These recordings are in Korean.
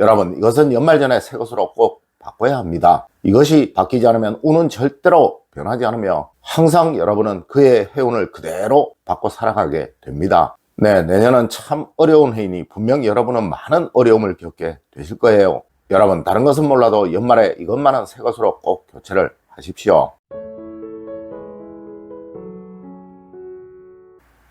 여러분, 이것은 연말 전에 새 것으로 꼭 바꿔야 합니다. 이것이 바뀌지 않으면 운은 절대로 변하지 않으며 항상 여러분은 그의 해운을 그대로 받고 살아가게 됩니다. 네, 내년은 참 어려운 해이니 분명 여러분은 많은 어려움을 겪게 되실 거예요. 여러분, 다른 것은 몰라도 연말에 이것만은 새 것으로 꼭 교체를 하십시오.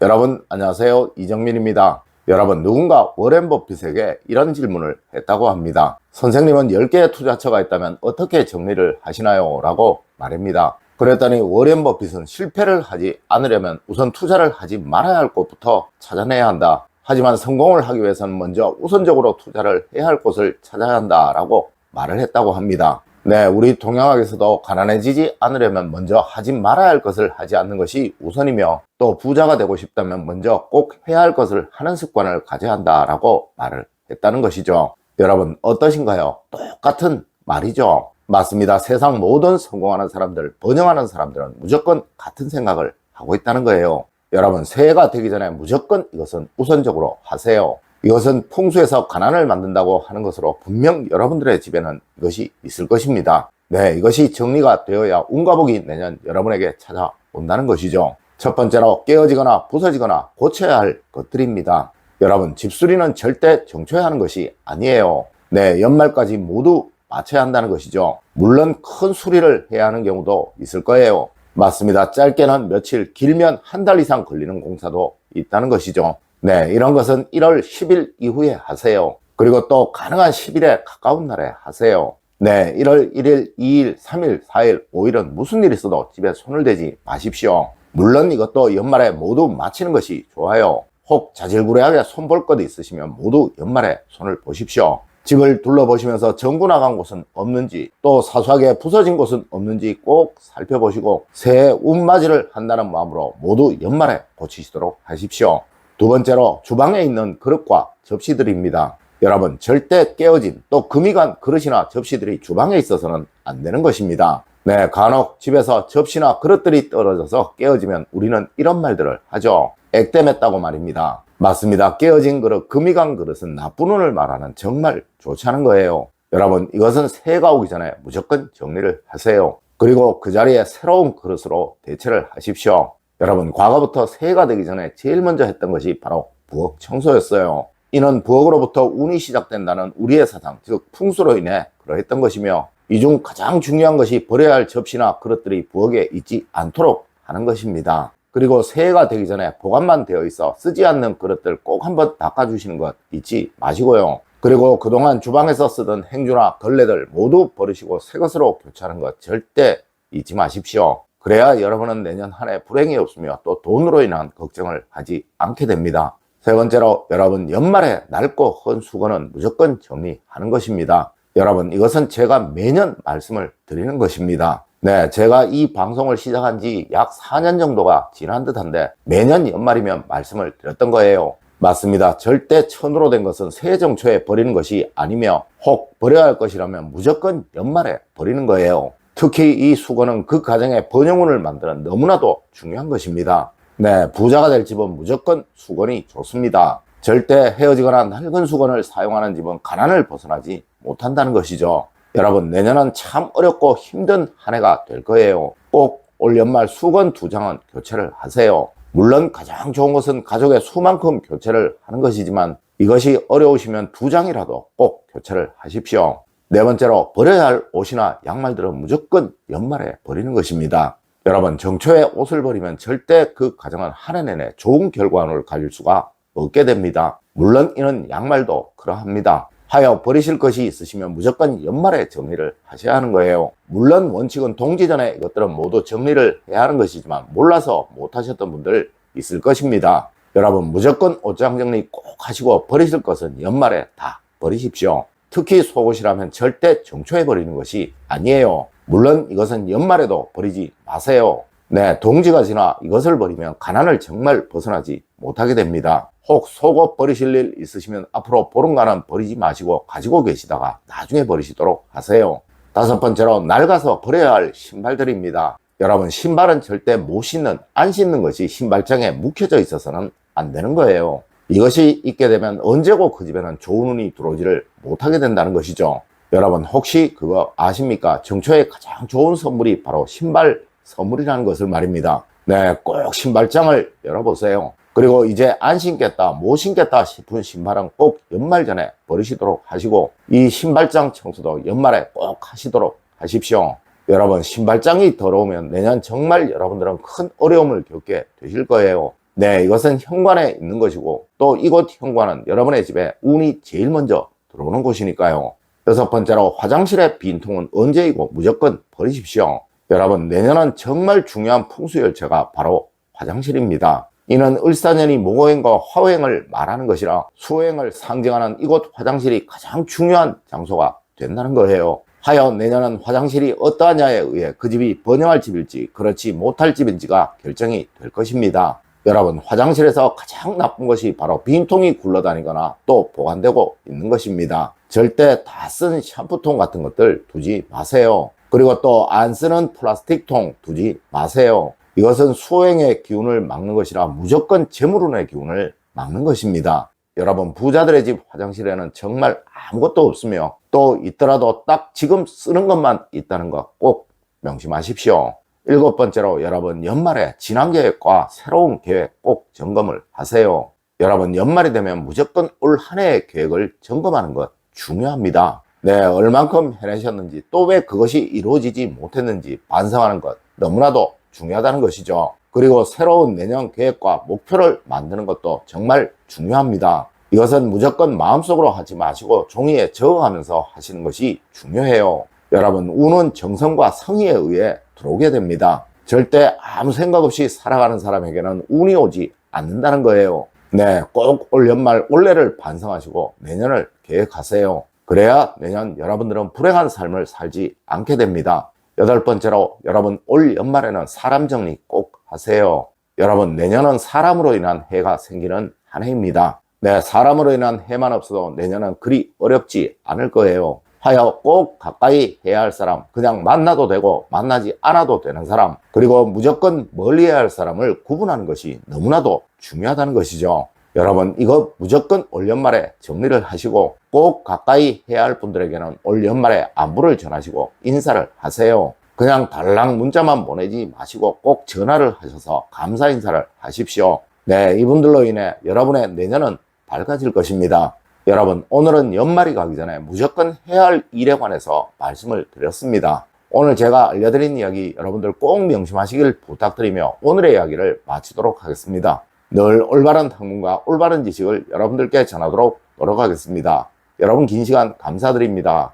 여러분, 안녕하세요. 이정민입니다. 여러분, 누군가 워렌 버핏에게 이런 질문을 했다고 합니다. 선생님은 10개의 투자처가 있다면 어떻게 정리를 하시나요? 라고 말합니다. 그랬더니 워렌 버핏은 실패를 하지 않으려면 우선 투자를 하지 말아야 할 곳부터 찾아내야 한다. 하지만 성공을 하기 위해서는 먼저 우선적으로 투자를 해야 할 곳을 찾아야 한다 라고 말을 했다고 합니다. 네, 우리 동양학에서도 가난해지지 않으려면 먼저 하지 말아야 할 것을 하지 않는 것이 우선이며, 또 부자가 되고 싶다면 먼저 꼭 해야 할 것을 하는 습관을 가져야 한다라고 말을 했다는 것이죠. 여러분, 어떠신가요? 똑같은 말이죠. 맞습니다. 세상 모든 성공하는 사람들, 번영하는 사람들은 무조건 같은 생각을 하고 있다는 거예요. 여러분, 새해가 되기 전에 무조건 이것은 우선적으로 하세요. 이것은 풍수에서 가난을 만든다고 하는 것으로 분명 여러분들의 집에는 이것이 있을 것입니다. 네, 이것이 정리가 되어야 운과 복이 내년 여러분에게 찾아온다는 것이죠. 첫 번째로 깨어지거나 부서지거나 고쳐야 할 것들입니다. 여러분, 집수리는 절대 정초에 하는 것이 아니에요. 네, 연말까지 모두 마쳐야 한다는 것이죠. 물론 큰 수리를 해야 하는 경우도 있을 거예요. 맞습니다. 짧게는 며칠, 길면 한 달 이상 걸리는 공사도 있다는 것이죠. 네, 이런 것은 1월 10일 이후에 하세요. 그리고 또 가능한 10일에 가까운 날에 하세요. 네, 1월 1일, 2일, 3일, 4일, 5일은 무슨 일이 있어도 집에 손을 대지 마십시오. 물론 이것도 연말에 모두 마치는 것이 좋아요. 혹 자질구레하게 손볼 것 있으시면 모두 연말에 손을 보십시오. 집을 둘러보시면서 전구 나간 곳은 없는지, 또 사소하게 부서진 곳은 없는지 꼭 살펴보시고 새해 운맞이를 한다는 마음으로 모두 연말에 고치시도록 하십시오. 두 번째로 주방에 있는 그릇과 접시들입니다. 여러분, 절대 깨어진 또 금이 간 그릇이나 접시들이 주방에 있어서는 안 되는 것입니다. 네, 간혹 집에서 접시나 그릇들이 떨어져서 깨어지면 우리는 이런 말들을 하죠. 액땜했다고 말입니다. 맞습니다. 깨어진 그릇, 금이 간 그릇은 나쁜 운을 말하는 정말 좋지 않은 거예요. 여러분, 이것은 새해가 오기 전에 무조건 정리를 하세요. 그리고 그 자리에 새로운 그릇으로 대체를 하십시오. 여러분, 과거부터 새해가 되기 전에 제일 먼저 했던 것이 바로 부엌 청소였어요. 이는 부엌으로부터 운이 시작된다는 우리의 사상, 즉 풍수로 인해 그러했던 것이며, 이 중 가장 중요한 것이 버려야 할 접시나 그릇들이 부엌에 있지 않도록 하는 것입니다. 그리고 새해가 되기 전에 보관만 되어 있어 쓰지 않는 그릇들 꼭 한번 닦아주시는 것 잊지 마시고요. 그리고 그동안 주방에서 쓰던 행주나 걸레들 모두 버리시고 새 것으로 교체하는 것 절대 잊지 마십시오. 그래야 여러분은 내년 한 해 불행이 없으며 또 돈으로 인한 걱정을 하지 않게 됩니다. 세 번째로, 여러분, 연말에 낡고 헌 수건은 무조건 정리하는 것입니다. 여러분, 이것은 제가 매년 말씀을 드리는 것입니다. 네, 제가 이 방송을 시작한 지 약 4년 정도가 지난 듯한데 매년 연말이면 말씀을 드렸던 거예요. 맞습니다. 절대 천으로 된 것은 새해 정초에 버리는 것이 아니며, 혹 버려야 할 것이라면 무조건 연말에 버리는 거예요. 특히 이 수건은 그 가정의 번영운을 만드는 너무나도 중요한 것입니다. 네, 부자가 될 집은 무조건 수건이 좋습니다. 절대 헤어지거나 낡은 수건을 사용하는 집은 가난을 벗어나지 못한다는 것이죠. 여러분, 내년은 참 어렵고 힘든 한 해가 될 거예요. 꼭 올 연말 수건 2장은 교체를 하세요. 물론 가장 좋은 것은 가족의 수만큼 교체를 하는 것이지만 이것이 어려우시면 2장이라도 꼭 교체를 하십시오. 네 번째로, 버려야 할 옷이나 양말들은 무조건 연말에 버리는 것입니다. 여러분, 정초에 옷을 버리면 절대 그 가정은 한 해 내내 좋은 결과를 가질 수가 없게 됩니다. 물론 이는 양말도 그러합니다. 하여 버리실 것이 있으시면 무조건 연말에 정리를 하셔야 하는 거예요. 물론 원칙은 동지 전에 이것들은 모두 정리를 해야 하는 것이지만 몰라서 못하셨던 분들 있을 것입니다. 여러분, 무조건 옷장 정리 꼭 하시고 버리실 것은 연말에 다 버리십시오. 특히 속옷이라면 절대 정초에 버리는 것이 아니에요. 물론 이것은 연말에도 버리지 마세요. 네, 동지가 지나 이것을 버리면 가난을 정말 벗어나지 못하게 됩니다. 혹 속옷 버리실 일 있으시면 앞으로 보름간은 버리지 마시고 가지고 계시다가 나중에 버리시도록 하세요. 다섯 번째로, 낡아서 버려야 할 신발들입니다. 여러분, 신발은 절대 못 신는, 안 신는 것이 신발장에 묵혀져 있어서는 안 되는 거예요. 이것이 있게 되면 언제고 그 집에는 좋은 운이 들어오지를 못하게 된다는 것이죠. 여러분 혹시 그거 아십니까? 정초에 가장 좋은 선물이 바로 신발 선물이라는 것을 말입니다. 네, 꼭 신발장을 열어보세요. 그리고 이제 안 신겠다, 못 신겠다 싶은 신발은 꼭 연말 전에 버리시도록 하시고, 이 신발장 청소도 연말에 꼭 하시도록 하십시오. 여러분, 신발장이 더러우면 내년 정말 여러분들은 큰 어려움을 겪게 되실 거예요. 네, 이것은 현관에 있는 것이고, 또 이곳 현관은 여러분의 집에 운이 제일 먼저 들어오는 곳이니까요. 6번째로, 화장실의 빈통은 언제이고 무조건 버리십시오. 여러분, 내년은 정말 중요한 풍수열차가 바로 화장실입니다. 이는 을사년이 목오행과 화오행을 말하는 것이라 수오행을 상징하는 이곳 화장실이 가장 중요한 장소가 된다는 거예요. 하여 내년은 화장실이 어떠하냐에 의해 그 집이 번영할 집일지 그렇지 못할 집인지가 결정이 될 것입니다. 여러분, 화장실에서 가장 나쁜 것이 바로 빈통이 굴러다니거나 또 보관되고 있는 것입니다. 절대 다 쓴 샴푸통 같은 것들 두지 마세요. 그리고 또 안 쓰는 플라스틱 통 두지 마세요. 이것은 수오행의 기운을 막는 것이라 무조건 재물운의 기운을 막는 것입니다. 여러분, 부자들의 집 화장실에는 정말 아무것도 없으며 또 있더라도 딱 지금 쓰는 것만 있다는 거 꼭 명심하십시오. 7번째로, 여러분 연말에 지난 계획과 새로운 계획 꼭 점검을 하세요. 여러분, 연말이 되면 무조건 올 한 해의 계획을 점검하는 것 중요합니다. 네, 얼만큼 해내셨는지 또 왜 그것이 이루어지지 못했는지 반성하는 것 너무나도 중요하다는 것이죠. 그리고 새로운 내년 계획과 목표를 만드는 것도 정말 중요합니다. 이것은 무조건 마음속으로 하지 마시고 종이에 적어가면서 하시는 것이 중요해요. 여러분, 운은 정성과 성의에 의해 들어오게 됩니다. 절대 아무 생각 없이 살아가는 사람에게는 운이 오지 않는다는 거예요. 네, 꼭 올 연말 올해를 반성하시고 내년을 계획하세요. 그래야 내년 여러분들은 불행한 삶을 살지 않게 됩니다. 8번째로, 여러분 올 연말에는 사람 정리 꼭 하세요. 여러분, 내년은 사람으로 인한 해가 생기는 한 해입니다. 네, 사람으로 인한 해만 없어도 내년은 그리 어렵지 않을 거예요. 하여 꼭 가까이 해야 할 사람, 그냥 만나도 되고 만나지 않아도 되는 사람, 그리고 무조건 멀리해야 할 사람을 구분하는 것이 너무나도 중요하다는 것이죠. 여러분, 이거 무조건 올 연말에 정리를 하시고 꼭 가까이 해야 할 분들에게는 올 연말에 안부를 전하시고 인사를 하세요. 그냥 달랑 문자만 보내지 마시고 꼭 전화를 하셔서 감사 인사를 하십시오. 네, 이분들로 인해 여러분의 내년은 밝아질 것입니다. 여러분, 오늘은 연말이 가기 전에 무조건 해야 할 일에 관해서 말씀을 드렸습니다. 오늘 제가 알려드린 이야기 여러분들 꼭 명심하시길 부탁드리며 오늘의 이야기를 마치도록 하겠습니다. 늘 올바른 학문과 올바른 지식을 여러분들께 전하도록 노력하겠습니다. 여러분 긴 시간 감사드립니다.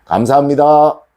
감사합니다.